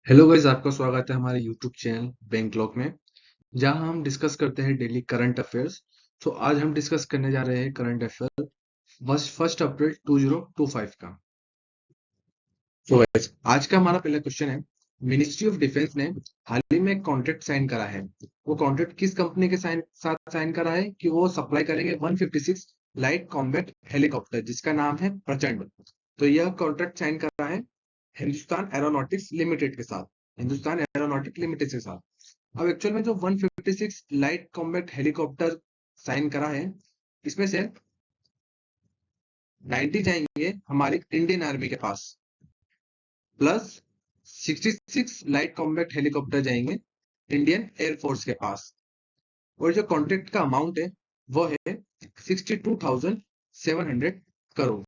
Hello guys, आपका स्वागत है हमारे यूट्यूब चैनल बैंकलॉग में, जहां हम डिस्कस करते हैं डेली करंट अफेयर्स। तो आज हम डिस्कस करने जा रहे हैं करंट अफेयर फर्स्ट अप्रैल 2025 का। तो गाइस, आज का हमारा पहला क्वेश्चन है। मिनिस्ट्री ऑफ डिफेंस ने हाल ही में कॉन्ट्रैक्ट साइन करा है। वो कॉन्ट्रैक्ट किस कंपनी के साथ साइन करा है कि वो सप्लाई करेंगे 156 लाइट कॉम्बैट हेलीकॉप्टर, जिसका नाम है प्रचंड। तो यह कॉन्ट्रैक्ट साइन करा है हिंदुस्तान एरोनॉटिक्स लिमिटेड के साथ, हिंदुस्तान एरोनॉटिक लिमिटेड के साथ। अब एक्चुअल में जो 156 लाइट कॉम्बैट हेलीकॉप्टर साइन करा है, इसमें से 90 जाएंगे हमारी इंडियन आर्मी के पास, प्लस 66 लाइट कॉम्बैट हेलीकॉप्टर जाएंगे इंडियन एयरफोर्स के पास। और जो कॉन्ट्रैक्ट का अमाउंट है वो है 62,700 करोड़।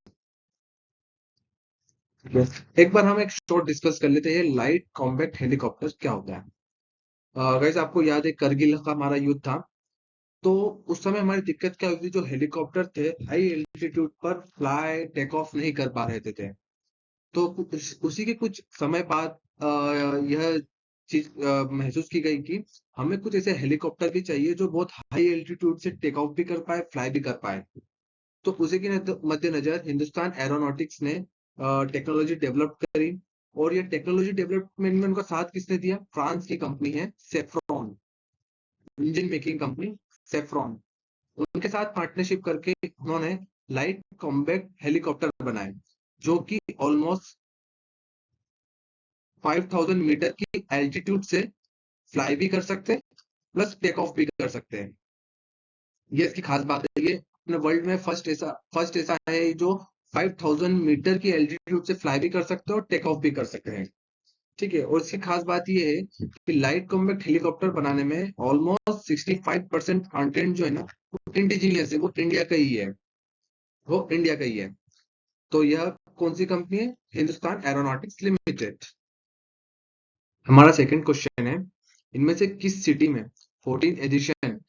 एक बार हम एक शॉर्ट डिस्कस कर लेते हैं, लाइट कॉम्बैट हेलीकॉप्टर क्या होता है। गाइस, आपको याद है करगिल का हमारा युद्ध था। तो उस समय हमारी दिक्कत क्या हुई थी, जो हेलीकॉप्टर थे हाई एल्टीट्यूड पर फ्लाई टेक ऑफ नहीं कर पा रहे थे। तो उसी के कुछ समय बाद यह चीज महसूस की गई कि हमें कुछ ऐसे हेलीकॉप्टर भी चाहिए जो बहुत हाई एल्टीट्यूड से टेक ऑफ भी कर पाए, फ्लाई भी कर पाए। तो उसी के मद्देनजर हिंदुस्तान एरोनॉटिक्स ने टेक्नोलॉजी डेवलप करी। और ये टेक्नोलॉजी डेवलपमेंट में उनका साथ किसने दिया? फ्रांस की कंपनी है saffron, engine making company saffron. उनके साथ पार्टनरशिप करके उन्होंने लाइट कॉम्बैट हेलीकॉप्टर बनाए, जो कि ऑलमोस्ट 5000 मीटर की एल्टीट्यूड से फ्लाई भी कर सकते हैं, प्लस टेक ऑफ भी कर सकते हैं। ये इसकी खास बात है। ये अपने वर्ल्ड में फर्स्ट ऐसा है जो 5000 मीटर की एल्टीट्यूड से फ्लाई भी कर सकते हैं और टेक ऑफ भी कर सकते हैं। ठीक है। और इसकी खास बात ये है कि लाइट कॉम्बैट हेलीकॉप्टर बनाने में ऑलमोस्ट 65% कंटेंट जो है ना, वो इंडिजीनियस है, वो इंडिया का ही है, वो इंडिया का ही है। तो यह कौन सी कंपनी है? Hindustan aeronautics limited. हमारा सेकंड क्वेश्चन है, इनमें से किस सिटी में 14 addition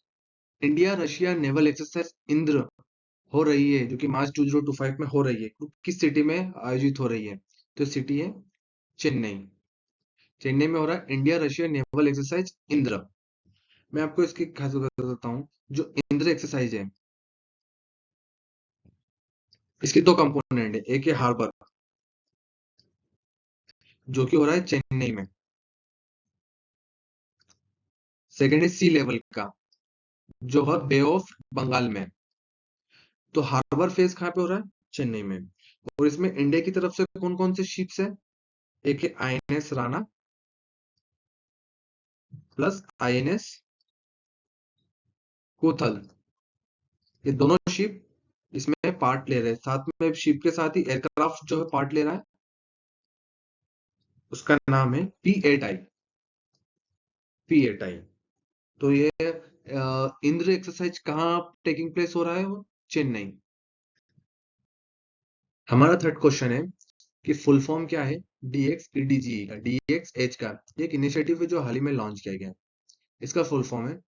India Russia naval exercise Indra हो रही है, जो कि मार्च 2025 में हो रही है? किस सिटी में आयोजित हो रही है? तो सिटी है चेन्नई। चेन्नई में हो रहा है India Russia naval exercise Indra. मैं आपको इसकी खास बात बताता हूँ। जो इंद्र एक्सरसाइज है, इसके दो कंपोनेंट है। एक है हार्बर, जो कि हो रहा है चेन्नई में। सेकंड है सी लेवल का, जो है बे ऑफ बंगाल में। तो हार्बर फेज कहाँ पे हो रहा है? चेन्नई में। और इसमें इंडिया की तरफ से कौन कौन से शिप्स है? एक है INS Rana, plus INS Kothal. ये दोनों शिप इसमें पार्ट ले रहे हैं। साथ में शिप के साथ ही एयरक्राफ्ट जो है पार्ट ले रहा है, उसका नाम है P8I। P8I। तो ये इंद्र एक्सरसाइज कहाँ टेकिंग प्लेस हो रहा है? वो चेन्नई। हमारा थर्ड क्वेश्चन है कि फुल फॉर्म क्या है DXEDGE का, DXH का। एक इनिशिएटिव है जो हाल ही में लॉन्च किया गया है। इसका फुल फॉर्म है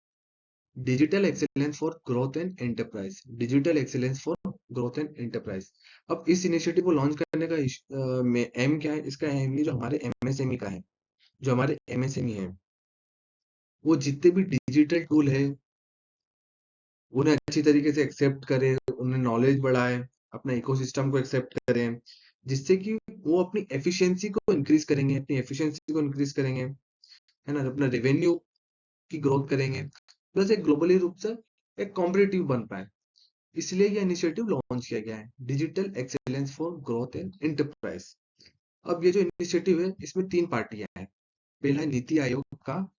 digital excellence for growth and enterprise. Digital excellence for growth and enterprise. अब इस इनिशिएटिव को लॉन्च करने का एम क्या है? इसका एम जो हमारे एमएसएमई का है, जो हमारे एमएसएमई है, वो जितने भी डिजिटल टूल है उन्हें अच्छी तरीके से एक्सेप्ट करें, उन्हें नॉलेज बढ़ाए, अपना इकोसिस्टम को एक्सेप्ट करें, जिससे कि वो अपनी एफिशिएंसी को इंक्रीज करेंगे, अपनी एफिशिएंसी को इंक्रीज करेंगे, है ना, अपना रेवेन्यू की ग्रोथ करेंगे, प्लस एक ग्लोबली रूप से एक कॉम्पिटिटिव बन पाए। इसलिए यह इनिशिएटिव लॉन्च किया गया है, digital excellence for growth and enterprise. अब ये जो इनिशिएटिव है, इसमें तीन पार्टियां हैं। पहला है नीति आयोग का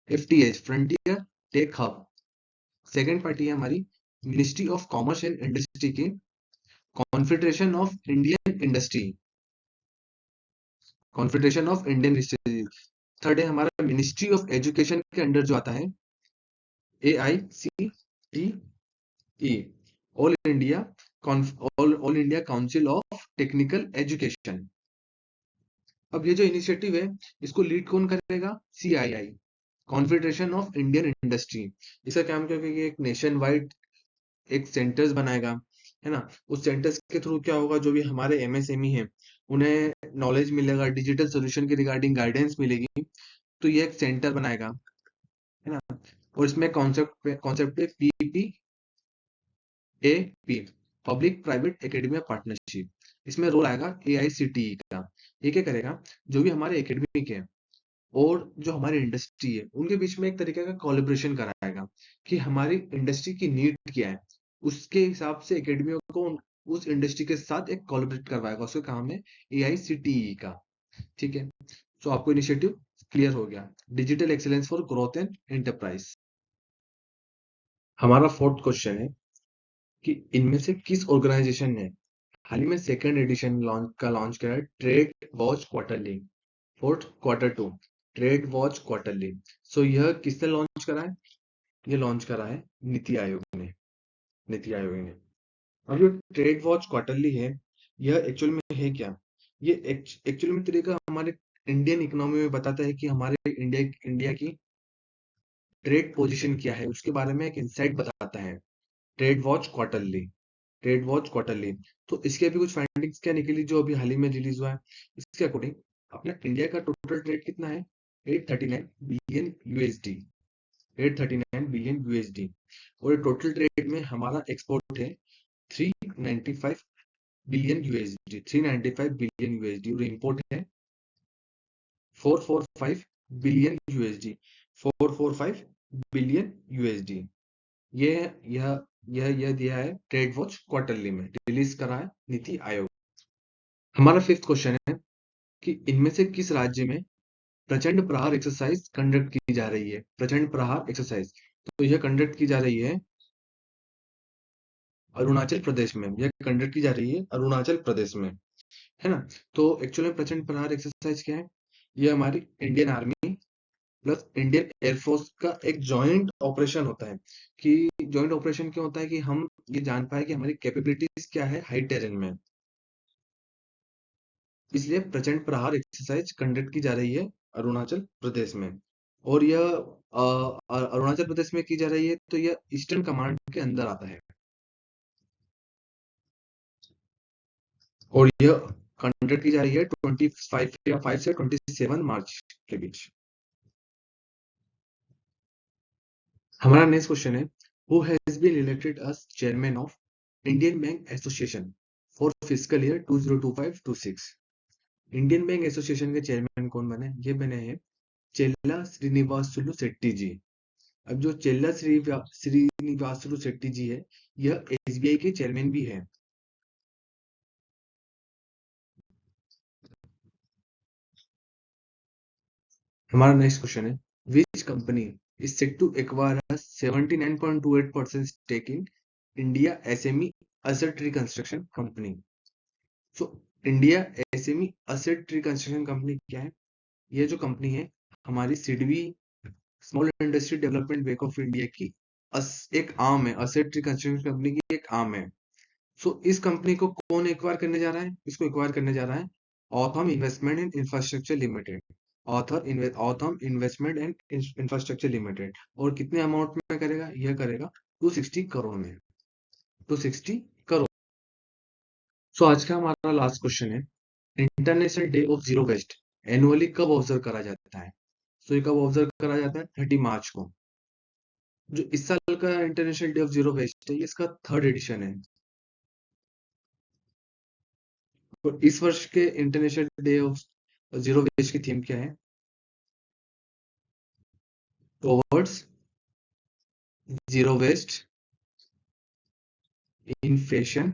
FTH, frontier tech hub. Second party है हमारी ministry of commerce and industry की confederation of Indian industry, confederation of Indian industry. Third है हमारा मिनिस्ट्री ऑफ एजुकेशन के अंडर जो आता है AICTE, all India all India council of technical education. अब ये जो इनिशिएटिव है, इसको लीड कौन करेगा? CII, confederation of Indian industry. इसका काम क्या है कि एक नेशन वाइड एक सेंटर्स बनाएगा, है ना। उस सेंटर्स के थ्रू क्या होगा, जो भी हमारे MSME है उन्हें नॉलेज मिलेगा, डिजिटल सोल्यूशन की रिगार्डिंग गाइडेंस मिलेगी, तो ये एक सेंटर बनाएगा, है ना। और इसमें कॉन्सेप्ट है PPAP, public private academia partnership. इसमें रोल आएगा AICTE का। ये क्या करेगा, जो भी हमारे एकेडमिक है और जो हमारी इंडस्ट्री है, उनके बीच में एक तरीके का कोलैबोरेशन कराएगा कि हमारी इंडस्ट्री की नीड क्या है, उसके हिसाब से एकेडमियों को उस इंडस्ट्री के साथ एक कोलैबोरेट करवाएगा। उसका काम है AICTE का, ठीक है। सो आपको इनिशिएटिव क्लियर हो गया, digital excellence for growth and enterprise. हमारा फोर्थ क्वेश्चन है कि इनमें से किस ऑर्गेनाइजेशन ने हाल ही में सेकंड एडिशन लॉन्च किया है, trade watch quarterly, fourth Q2 trade watch quarterly. So यह किसने लॉन्च करा है, ये लॉन्च करा है नीति आयोग ने, नीति आयोग ने। अब जो ट्रेड वॉच क्वार्टरली है, यह एक्चुअल में है क्या, ये एक्चुअल में तरीका हमारे इंडियन इकोनॉमी में बताता है कि हमारे इंडिया की ट्रेड पोजीशन क्या है, उसके बारे में एक इंसाइट बताता है trade watch quarterly. Trade watch quarterly, तो इसके अभी कुछ फाइंडिंग्स क्या निकली जो अभी हाल ही में रिलीज हुआ है। इसके अकॉर्डिंग अपना इंडिया का टोटल ट्रेड कितना है, 839 बिलियन यूएसडी, 839 बिलियन यूएसडी। और टोटल ट्रेड में हमारा एक्सपोर्ट है 395 बिलियन यूएसडी, 395 बिलियन यूएसडी, और इंपोर्ट है 445 बिलियन यूएसडी, 445 बिलियन यूएसडी। ये यह दिया है ट्रेड वॉच क्वार्टरली में, रिलीज करा है नीति आयोग। हमारा फिफ्थ क्वेश्चन है कि इनमें से किस राज्य में प्रचंड प्रहार एक्सरसाइज कंडक्ट की जा रही है, प्रचंड प्रहार एक्सरसाइज। तो यह कंडक्ट की जा रही है अरुणाचल प्रदेश में, यह कंडक्ट की जा रही है अरुणाचल प्रदेश में, है ना। तो एक्चुअली में प्रचंड प्रहार एक्सरसाइज क्या है, ये हमारी Indian army plus Indian air force का एक जॉइंट ऑपरेशन होता है। कि जॉइंट ऑपरेशन क्यों होता है, कि हम ये जान पाए कि हमारी कैपेबिलिटीज क्या है हाई टेरेन में, इसलिए प्रचंड प्रहार एक्सरसाइज कंडक्ट की जा रही है अरुणाचल प्रदेश में। और यह अरुणाचल प्रदेश में की जा रही है, तो यह ईस्टर्न कमांड के अंदर आता है, और यह कंडक्ट की जा रही है 5 से 27 मार्च के बीच। हमारा नेक्स्ट क्वेश्चन है, who has been elected as chairman of Indian bank association for fiscal year 2025-26। Indian bank association के चेयरमैन कौन बने, ये बने हैं चेल्ला श्रीनिवासुलु शेट्टी जी। अब जो चेल्ला श्रीनिवासुलु शेट्टी जी है, यह SBI के चेयरमैन भी है। हमारा नेक्स्ट क्वेश्चन है, which company is set to acquire 79.28% stake in India SME asset reconstruction company. So India SME asset reconstruction company क्या है, यह जो कंपनी है हमारी SIDBI small industry development bank of India की एक आर्म है, एसेट रिकंस्ट्रक्शन कंपनी की एक आर्म है। सो इस कंपनी को कौन एक्वायर करने जा रहा है, इसको एक्वायर करने जा रहा है Autham investment and infrastructure limited, Autham investment and infrastructure limited. और कितने अमाउंट में करेगा, यह करेगा 260 करोड़ में, 260 करोड़। सो आज का हमारा लास्ट क्वेश्चन है, international day of zero waste annually कब ऑब्जर्व करा जाता है। सो ये कब ऑब्जर्व करा जाता है, 30 मार्च को। जो इस साल का international day of zero waste है, ये इसका 3rd एडिशन है। और इस वर्ष के international day of zero waste की थीम क्या है, towards zero waste in fashion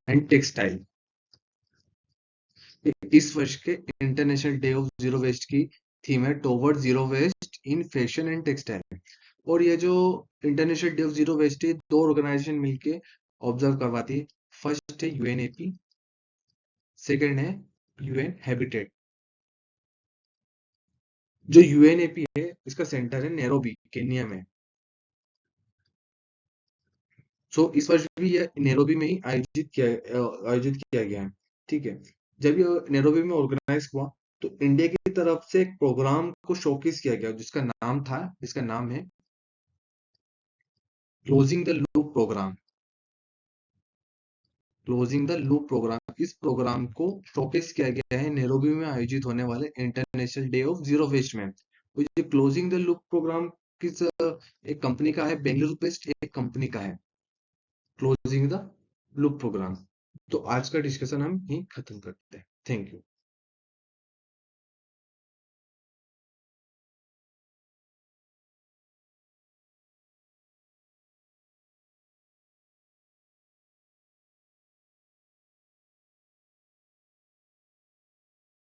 and textile. इस वर्ष के international day of zero waste की थीम है towards zero waste in fashion and textile. और ये जो international day of zero waste है, 2 ऑर्गेनाइजेशन मिलके ऑब्जर्व करवाती है। फर्स्ट है UNEP, सेकंड है UN हैबिटेट। जो UNEP है, इसका सेंटर है नैरोबी, केन्या में। सो इस वर्ष भी ये नैरोबी में ही आयोजित किया गया है, ठीक है। जब ये नैरोबी में ऑर्गेनाइज हुआ, तो इंडिया की तरफ से एक प्रोग्राम को शोकेस किया गया, जिसका नाम है closing the loop programme. Closing the loop programme, इस प्रोग्राम को शोकेस किया गया है नैरोबी में आयोजित होने वाले international day of zero waste में। तो ये क्लोजिंग द लूप प्रोग्राम किस एक कंपनी का है, बेंगलुरु बेस्ड एक कंपनी का है, क्लोजिंग द लूप प्रोग्राम। तो आज का डिस्कशन हम यहीं खत्म करते हैं। Thank you.